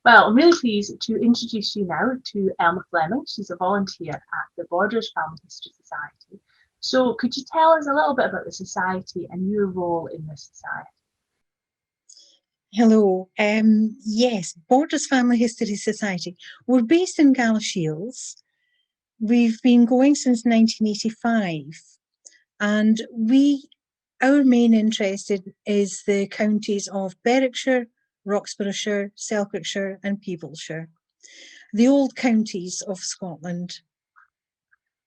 Well, I'm really pleased to introduce you now to Elma Fleming. She's a volunteer at the Borders Family History Society. So could you tell us a little bit about the society and your role in this society? Hello. Yes, Borders Family History Society. We're based in Galashiels. We've been going since 1985, and our main interest is the counties of Berwickshire, Roxburghshire, Selkirkshire, and Peeblesshire, the old counties of Scotland.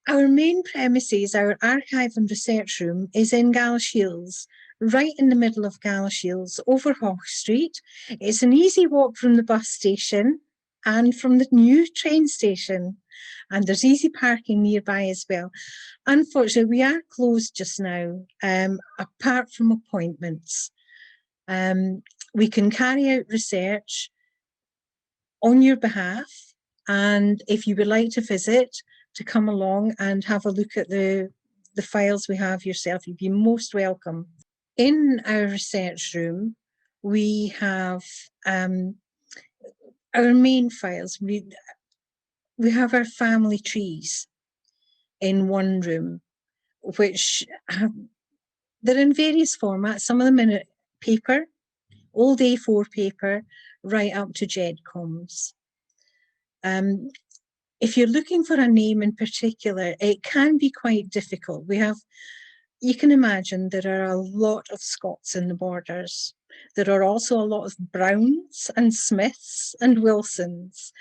Our main premises, our archive and research room, is in Galashiels, right in the middle of Galashiels, over Hoch Street. It's an easy walk from the bus station and from the new train station, and there's easy parking nearby as well. Unfortunately, we are closed just now, apart from appointments. We can carry out research on your behalf, and if you would like to visit, to come along and have a look at the files we have yourself, you'd be most welcome. In our research room, we have our main files. We have our family trees in one room, which they're in various formats, some of them in paper, old A4 paper, right up to GEDCOMs. If you're looking for a name in particular, it can be quite difficult. You can imagine there are a lot of Scots in the Borders. There are also a lot of Browns and Smiths and Wilsons.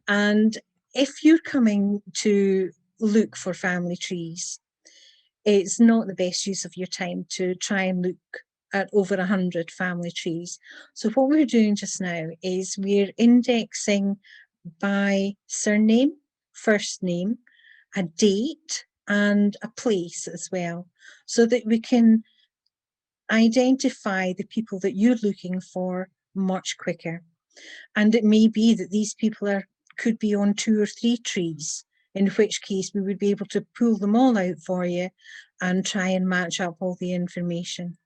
And if you're coming to look for family trees, it's not the best use of your time to try and look at over 100 family trees. So what we're doing just now is we're indexing by surname, first name, a date, and a place as well, so that we can identify the people that you're looking for much quicker. And it may be that these people could be on 2 or 3 trees, in which case we would be able to pull them all out for you and try and match up all the information.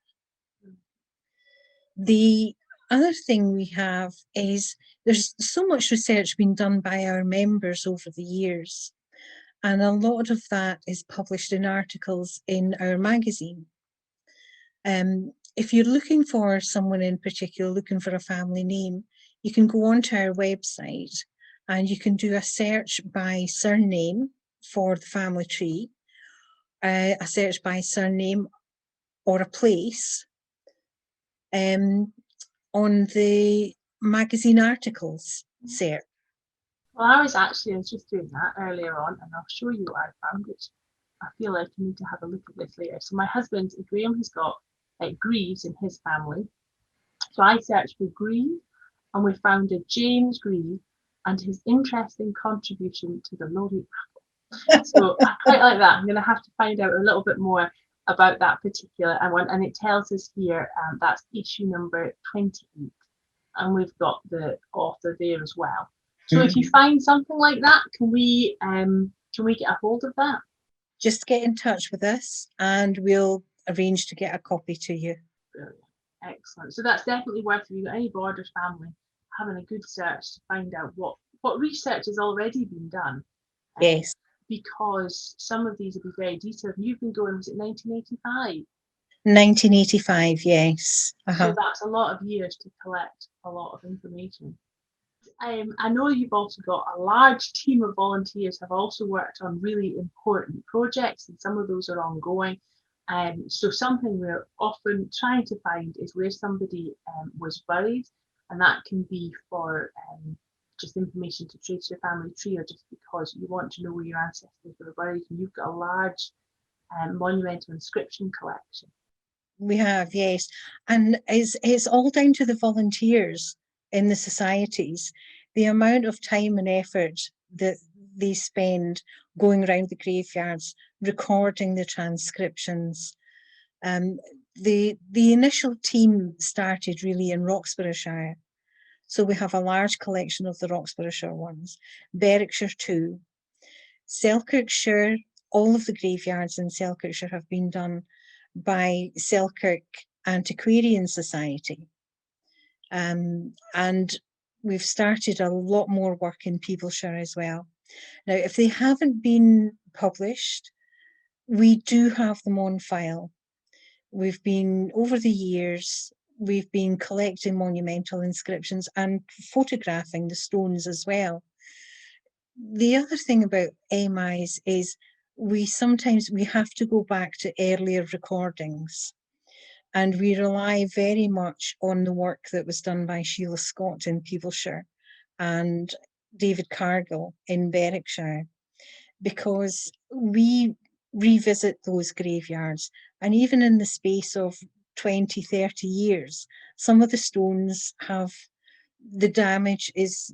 The other thing we have is there's so much research being done by our members over the years, and a lot of that is published in articles in our magazine. If you're looking for someone in particular, looking for a family name, you can go onto our website and you can do a search by surname for the family tree, a search by surname or a place, on the magazine articles search. Well, I was just doing that earlier on, and I'll show you what I found, which I feel like you need to have a look at this later. So my husband, Graham, has got Greaves in his family. So I searched for Grieve, and we found a James Grieve and his interesting contribution to the lorry apple. So I quite like that. I'm going to have to find out a little bit more about that particular one, and it tells us here that's issue number 28, and we've got the author there as well. So if you find something like that, can we get a hold of that? Just get in touch with us and we'll arrange to get a copy to you. Brilliant. Excellent. So that's definitely worth, if you've got any Borders family, having a good search to find out what research has already been done. Yes. Because some of these will be very detailed. You've been going, was it 1985? 1985, yes. So that's a lot of years to collect a lot of information. I know you've also got a large team of volunteers have also worked on really important projects, and some of those are ongoing. So something we're often trying to find is where somebody was buried, and that can be for just information to trace your family tree, or just because you want to know where your ancestors were buried, and you've got a large monumental inscription collection. We have, yes. And it's all down to the volunteers in the societies, the amount of time and effort that they spend going around the graveyards, recording the transcriptions. The initial team started really in Roxburghshire. So we have a large collection of the Roxburghshire ones, Berwickshire too. Selkirkshire, all of the graveyards in Selkirkshire have been done by Selkirk Antiquarian Society. And we've started a lot more work in Peeblesshire as well. Now, if they haven't been published, we do have them on file. We've been, over the years, we've been collecting monumental inscriptions and photographing the stones as well. The other thing about MIs is we have to go back to earlier recordings, and we rely very much on the work that was done by Sheila Scott in Peeblesshire and David Cargill in Berwickshire, because we revisit those graveyards, and even in the space of 20, 30 years, some of the stones the damage is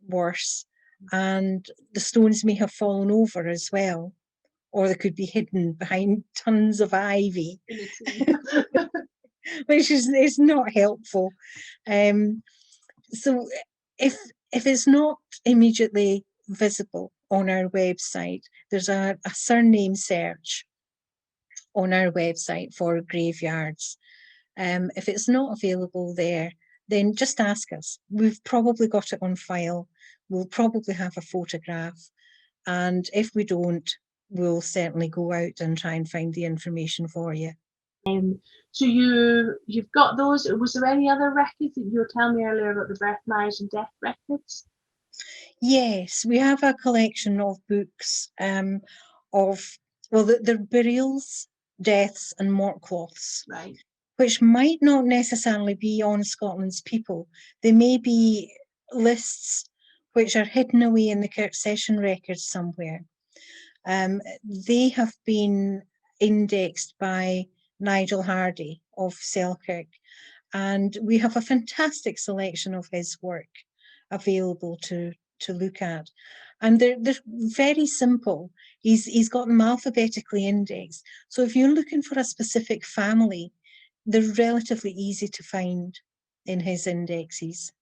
worse, and the stones may have fallen over as well, or they could be hidden behind tons of ivy, which is not helpful. So if it's not immediately visible on our website, there's a surname search on our website for graveyards. If it's not available there, then just ask us. We've probably got it on file. We'll probably have a photograph. And if we don't, we'll certainly go out and try and find the information for you. So you've got those. Was there any other records that you were telling me earlier about the birth, marriage, and death records? Yes, we have a collection of books they're burials, deaths, and mortcloths, right, which might not necessarily be on Scotland's people. They may be lists which are hidden away in the Kirk Session records somewhere. They have been indexed by Nigel Hardy of Selkirk, and we have a fantastic selection of his work available to look at. And they're very simple. He's got them alphabetically indexed. So if you're looking for a specific family, they're relatively easy to find in his indexes.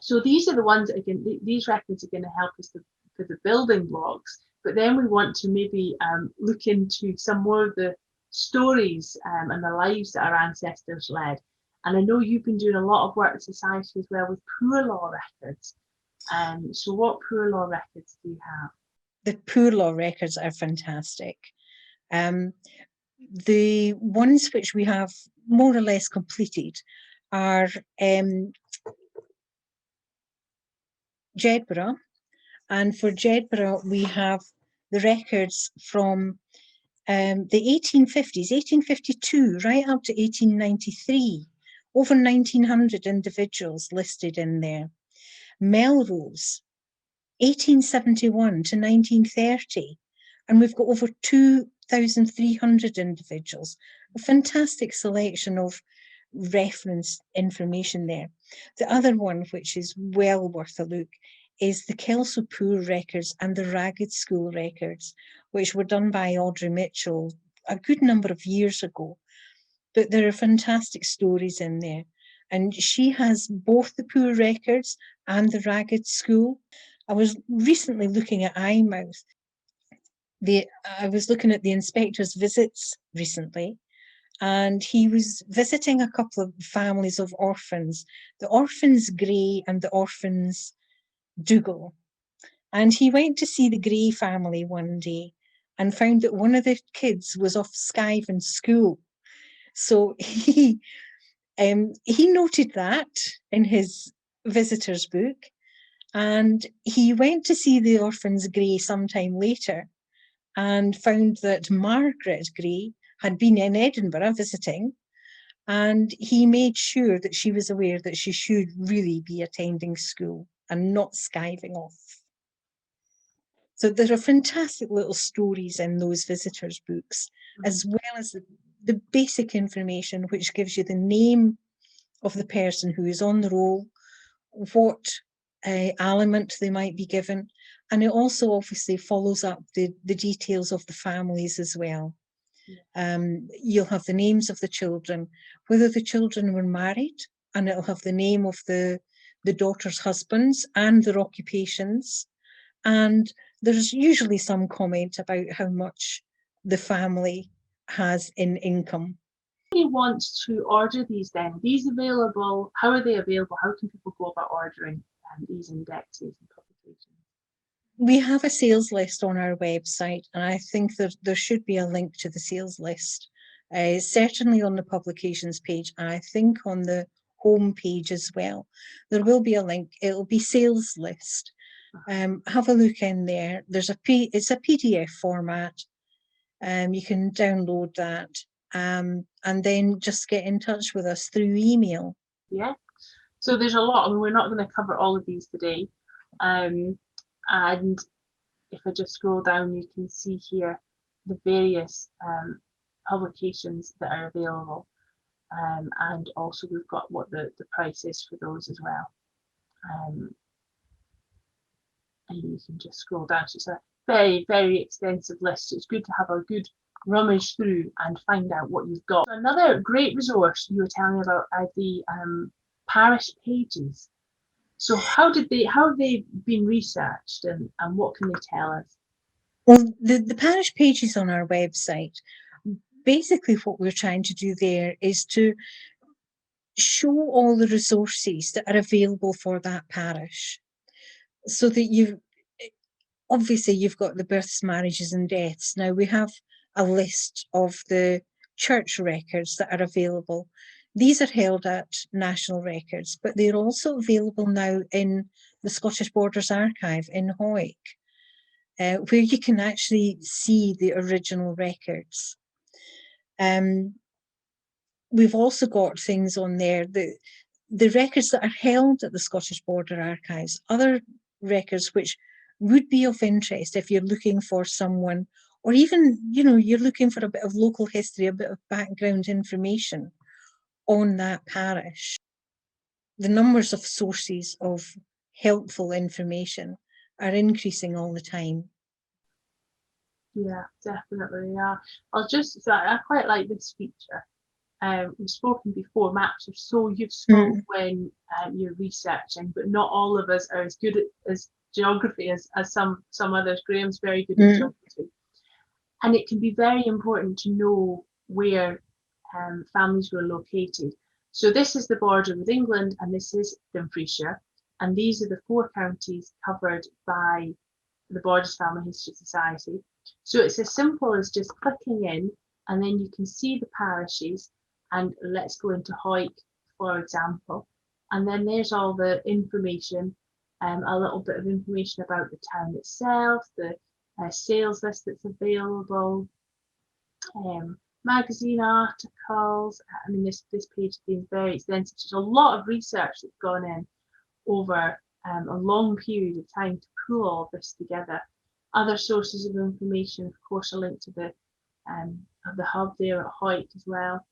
So these are the ones that, again, these records are going to help us for the building blocks, but then we want to maybe look into some more of the stories and the lives that our ancestors led. And I know you've been doing a lot of work with society as well with poor law records. So what poor law records do you have? The poor law records are fantastic. The ones which we have more or less completed are Jedburgh, and for Jedburgh we have the records from the 1850s, 1852 right up to 1893, over 1900 individuals listed in there. Melrose, 1871 to 1930, and we've got over 2,300 individuals. A fantastic selection of reference information there. The other one, which is well worth a look, is the Kelso Poor records and the Ragged School records, which were done by Audrey Mitchell a good number of years ago. But there are fantastic stories in there. And she has both the Poor records and the Ragged School. I was recently looking at Eyemouth. I was looking at the inspector's visits recently, and he was visiting a couple of families of orphans, the orphans Gray and the orphans Dougal. And he went to see the Gray family one day and found that one of the kids was off skiving school. So he noted that in his visitor's book, and he went to see the orphans Gray sometime later and found that Margaret Gray had been in Edinburgh visiting, and he made sure that she was aware that she should really be attending school and not skiving off. So there are fantastic little stories in those visitors' books, as well as the basic information, which gives you the name of the person who is on the roll, what aliment they might be given, and it also obviously follows up the details of the families as well. You'll have the names of the children, whether the children were married, and it'll have the name of the daughter's husbands and their occupations, and there's usually some comment about how much the family has in income. If you want to order these then, these available, how are they available? How can people go about ordering these indexes and publications? We have a sales list on our website, and I think that there should be a link to the sales list, certainly on the publications page, and I think on the home page as well. There will be a link. It'll be sales list. Have a look in there. It's a PDF format. You can download that, and then just get in touch with us through email. Yeah. So there's a lot, and we're not going to cover all of these today. And if I just scroll down, you can see here the various publications that are available. And also we've got what the price is for those as well. And you can just scroll down. So it's a very, very extensive list. So it's good to have a good rummage through and find out what you've got. So another great resource you were telling me about are the parish pages. So how have they been researched, and what can they tell us? Well, the parish pages on our website, basically what we're trying to do there is to show all the resources that are available for that parish, so that obviously you've got the births, marriages and deaths. Now we have a list of the church records that are available. These are held at National Records, but they're also available now in the Scottish Borders Archive in Hawick, where you can actually see the original records. We've also got things on there, the records that are held at the Scottish Border Archives, other records which would be of interest if you're looking for someone, or even, you're looking for a bit of local history, a bit of background information on that parish. The numbers of sources of helpful information are increasing all the time. Yeah, definitely. Yeah, I quite like this feature. We've spoken before, maps are so useful when you're researching, but not all of us are as good at geography as some others. Graham's very good at geography, and it can be very important to know where families were located. So this is the border with England, and this is Dumfriesshire, and these are the 4 counties covered by the Borders Family History Society. So it's as simple as just clicking in, and then you can see the parishes. And let's go into Hawick, for example. And then there's all the information, a little bit of information about the town itself, the sales list that's available, magazine articles. I mean, this page has been very extensive. There's a lot of research that's gone in over a long period of time to pull all this together. Other sources of information, of course, are linked to the hub there at Hawick as well.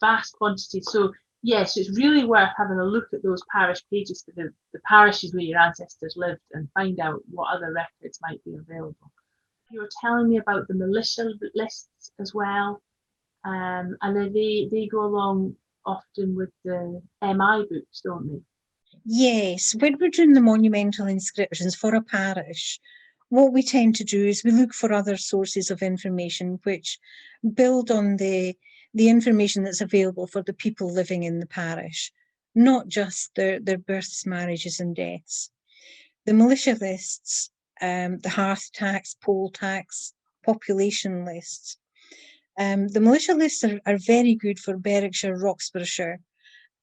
Vast quantities. So yes, it's really worth having a look at those parish pages for the parishes where your ancestors lived, and find out what other records might be available. You were telling me about the militia lists as well, and they go along often with the MI books, don't they? Yes, when we're doing the monumental inscriptions for a parish, what we tend to do is we look for other sources of information which build on the information that's available for the people living in the parish, not just their births, marriages and deaths. The militia lists, the hearth tax, poll tax, population lists. The militia lists are very good for Berwickshire, Roxburghshire,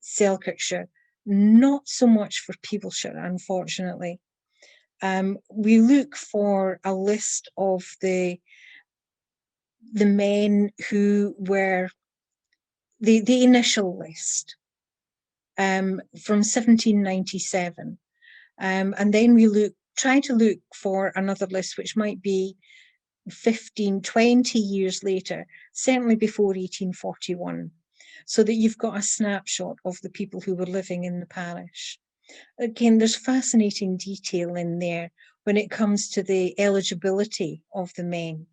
Selkirkshire, not so much for Peeblesshire, unfortunately. We look for a list of the men who were the initial list from 1797, and then we try to look for another list which might be 15, 20 years later, certainly before 1841, so that you've got a snapshot of the people who were living in the parish. Again, there's fascinating detail in there when it comes to the eligibility of the men.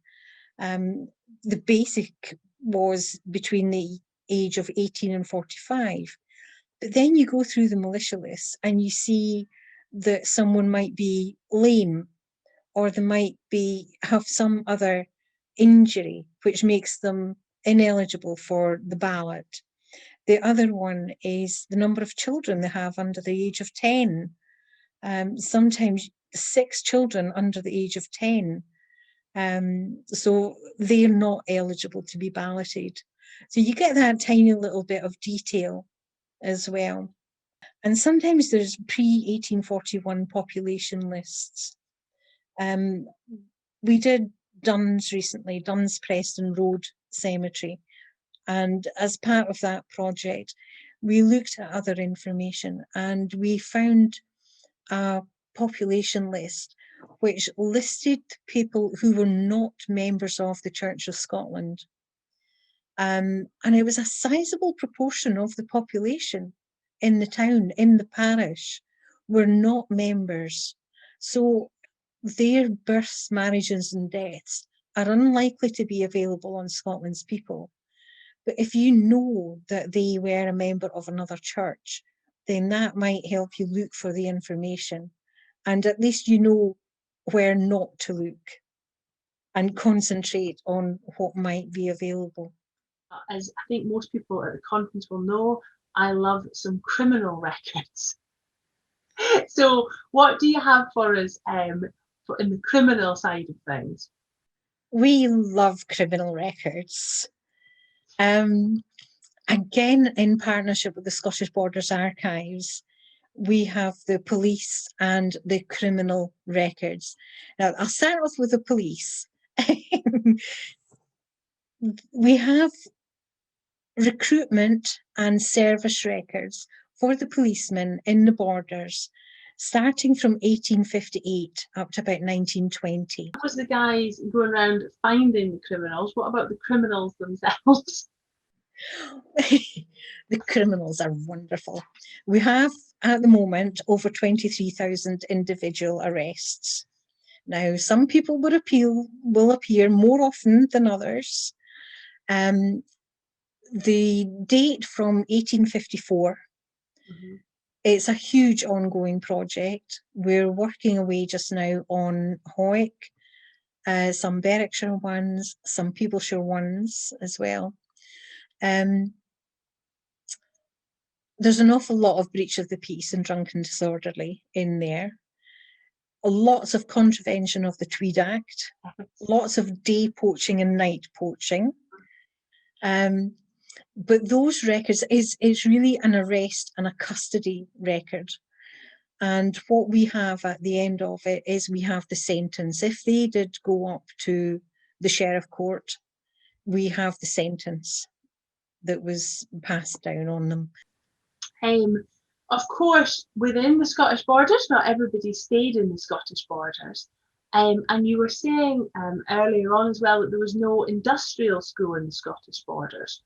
The basic was between the age of 18 and 45. But then you go through the militia lists and you see that someone might be lame, or they might have some other injury which makes them ineligible for the ballot. The other one is the number of children they have under the age of 10. Sometimes 6 children under the age of 10. So they're not eligible to be balloted. So you get that tiny little bit of detail as well. And sometimes there's pre-1841 population lists. We did Duns recently, Duns Preston Road Cemetery. And as part of that project, we looked at other information and we found a population list which listed people who were not members of the Church of Scotland. And it was a sizable proportion of the population in the town, in the parish, were not members. So their births, marriages and deaths are unlikely to be available on Scotland's People. But if you know that they were a member of another church, then that might help you look for the information. And at least you know where not to look and concentrate on what might be available. As I think most people at the conference will know, I love some criminal records. So what do you have for us in the criminal side of things? We love criminal records. Again, in partnership with the Scottish Borders Archives, we have the police and the criminal records. Now, I'll start off with the police. We have recruitment and service records for the policemen in the borders, starting from 1858 up to about 1920. That was the guys going around finding the criminals. What about the criminals themselves? The criminals are wonderful. We have, at the moment, over 23,000 individual arrests. Now, some people will appear more often than others. The date from 1854, it's a huge ongoing project. We're working away just now on Howick, some Berwickshire ones, some Peeblesshire ones as well. There's an awful lot of breach of the peace and drunken disorderly in there. Lots of contravention of the Tweed Act, lots of day poaching and night poaching. But those records is really an arrest and a custody record. And what we have at the end of it is we have the sentence. If they did go up to the Sheriff Court, we have the sentence that was passed down on them. Of course, within the Scottish Borders, not everybody stayed in the Scottish Borders. And you were saying earlier on as well that there was no industrial school in the Scottish Borders.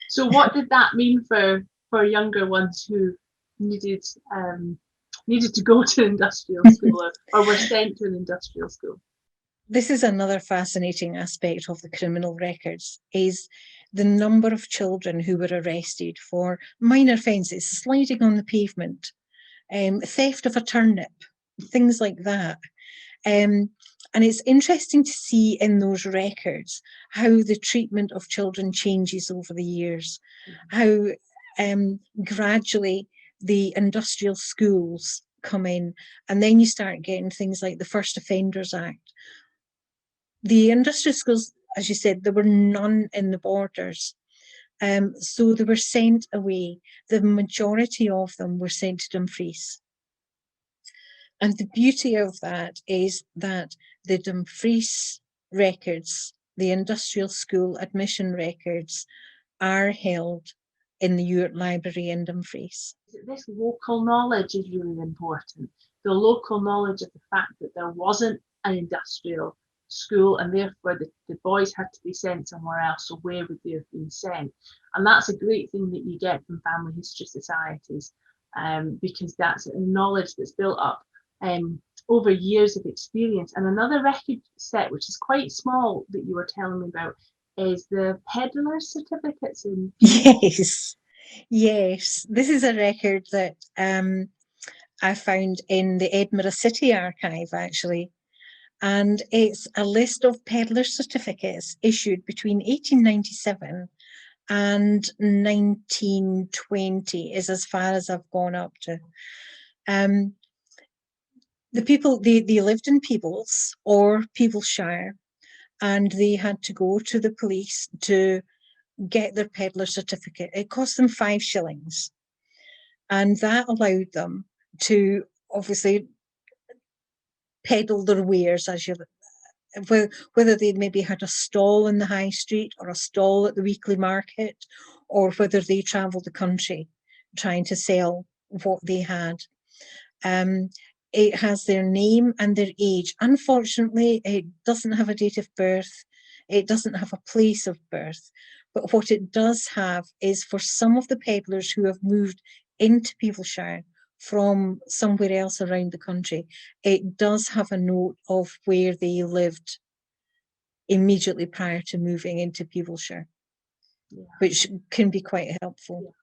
So what did that mean for younger ones who needed to go to industrial school or were sent to an industrial school? This is another fascinating aspect of the criminal records, is the number of children who were arrested for minor offences, sliding on the pavement, theft of a turnip, things like that. And it's interesting to see in those records how the treatment of children changes over the years, how gradually the industrial schools come in, and then you start getting things like the First Offenders Act. The industrial schools, as you said, there were none in the borders. So they were sent away. The majority of them were sent to Dumfries. And the beauty of that is that the Dumfries records, the industrial school admission records, are held in the Ewart Library in Dumfries. This local knowledge is really important. The local knowledge of the fact that there wasn't an industrial school and therefore the boys had to be sent somewhere else. So where would they have been sent? And that's a great thing that you get from family history societies, because that's a knowledge that's built up over years of experience. And another record set, which is quite small, that you were telling me about, is the Peddler Certificates. Yes. This is a record that I found in the Edinburgh City Archive, actually. And it's a list of Peddler Certificates issued between 1897 and 1920 is as far as I've gone up to. The people, they lived in Peebles or Peeblesshire, and they had to go to the police to get their peddler certificate. It cost them 5 shillings, and that allowed them to obviously peddle their wares, as you, whether they maybe had a stall in the high street or a stall at the weekly market, or whether they travelled the country trying to sell what they had. It has their name and their age. Unfortunately, it doesn't have a date of birth. It doesn't have a place of birth. But what it does have is, for some of the peddlers who have moved into Peeblesshire from somewhere else around the country, it does have a note of where they lived immediately prior to moving into Peeblesshire, which can be quite helpful.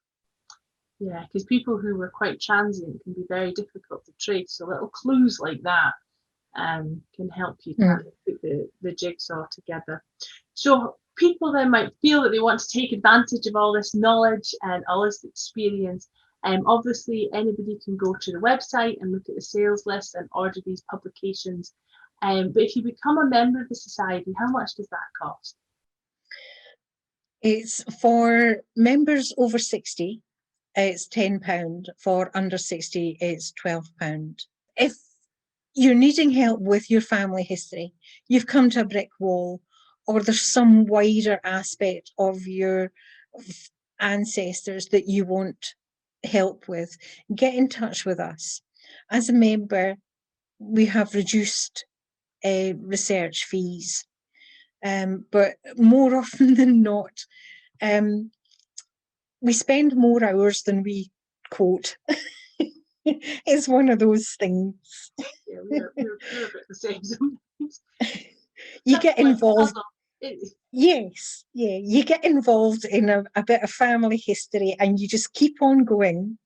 Yeah, because people who were quite transient can be very difficult to trace. So little clues like that can help you kind of put the jigsaw together. So people then might feel that they want to take advantage of all this knowledge and all this experience. Obviously, anybody can go to the website and look at the sales list and order these publications. But if you become a member of the society, how much does that cost? It's for members over 60, it's £10. For under 60, it's £12. If you're needing help with your family history, you've come to a brick wall, or there's some wider aspect of your ancestors that you want help with, get in touch with us. As a member, we have reduced research fees, but more often than not, we spend more hours than we quote. It's one of those things. Yeah, we're a bit the same sometimes. You get involved. Yes, yeah, you get involved in a bit of family history, and you just keep on going.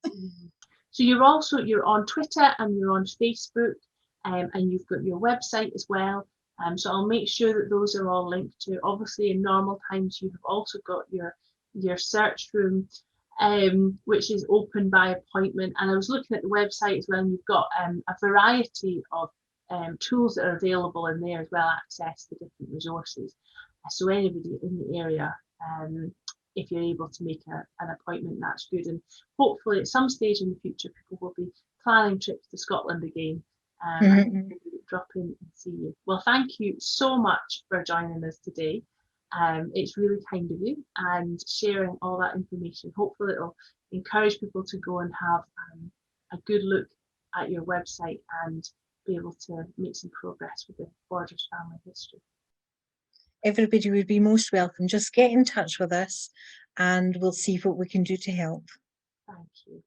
So you're on Twitter and you're on Facebook, and you've got your website as well. So I'll make sure that those are all linked to. Obviously, in normal times, you have also got your search room, which is open by appointment. And I was looking at the website as well, and you've got a variety of tools that are available in there as well, access to different resources. So anybody in the area, if you're able to make an appointment, that's good. And hopefully at some stage in the future, people will be planning trips to Scotland again, and drop in and see you. Well, thank you so much for joining us today. It's really kind of you and sharing all that information. Hopefully it'll encourage people to go and have a good look at your website and be able to make some progress with the Borders family history. Everybody would be most welcome. Just get in touch with us and we'll see what we can do to help. Thank you.